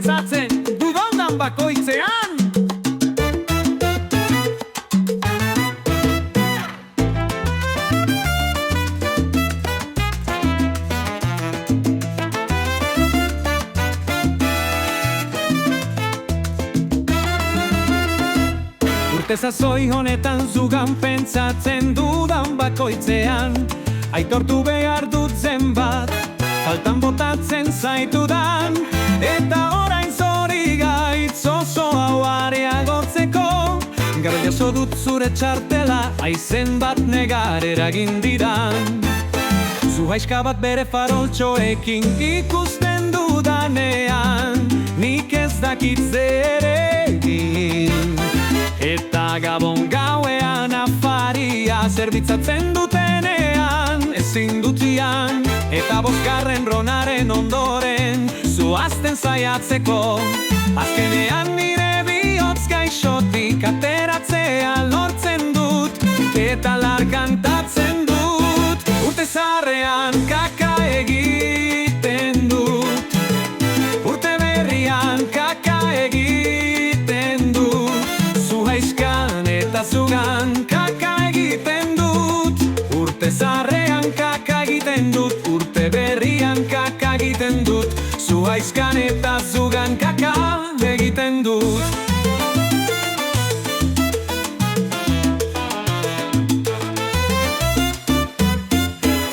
pentsatzen dudandan bakoitzean. Urte sasoi honetan zugan pentsatzen dudan bakoitzean. Aitortu behar dut zenbat, faltan botatzen zaitudan. Eta orain zori gaitz oso hau areagotzeko. Gaur jaso dut zure txartela, aizen bat negar eragin didan. Zuhaixka bat bere faroltxoekin ikusten dudanean, nik ez dakit zer egin. Eta gabon gauean afaria zerbitzatzen dutenean, ezin dutian, eta bosgarren ronaren ondoren zuazten zaiatzeko. Azkenean nire bihotz gaixotik ateratzea lortzen dut, eta larkantatzen dut. Urte zaharrean kaka egiten dut, urte berrian kaka egiten dut. Zuhaixkan eta zugan kaka egiten dut. Urte zaharrean kaka egiten dut, urte berrian kaka egiten dut. Zuhaixkan eta zugan kaka egiten dut.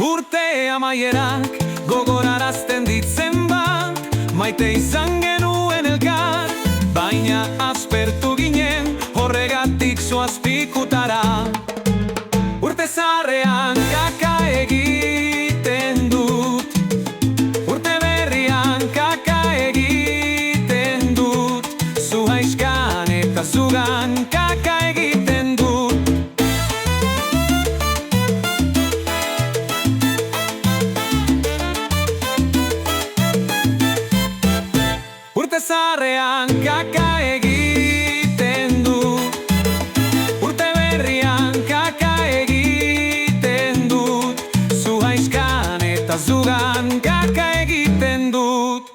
Urte amaierak gogorarazten ditzen bat, maite izan genuen elkar, baina aspertu ginen horregatik zoazpikutara. Urte zaharrean kaka egiten dut, urte berrian kaka egiten dut. Zuhaixkan eta zugan kaka egiten dut. Urte zaharrean kaka egiten dut, urte berrian kaka egiten dut. Zuhaixkan eta zugan kaka egiten dut.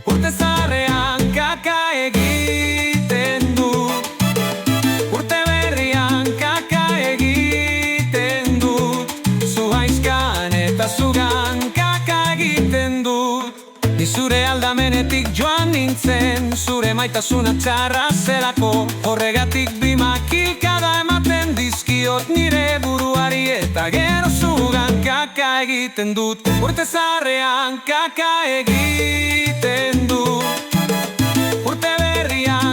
Urte zaharrean kaka egiten dut, urte berrian kaka egiten dut. Zuhaixkan eta zugan kaka egiten dut. Ni zure aldamenetik joan nintzen, zure maitasuna txarra zelako. Horregatik bi makilkada ematen dizkiot nire buruari, eta gero zugan kaka egiten dut. Urte zaharrean kaka egiten dut, urte berrian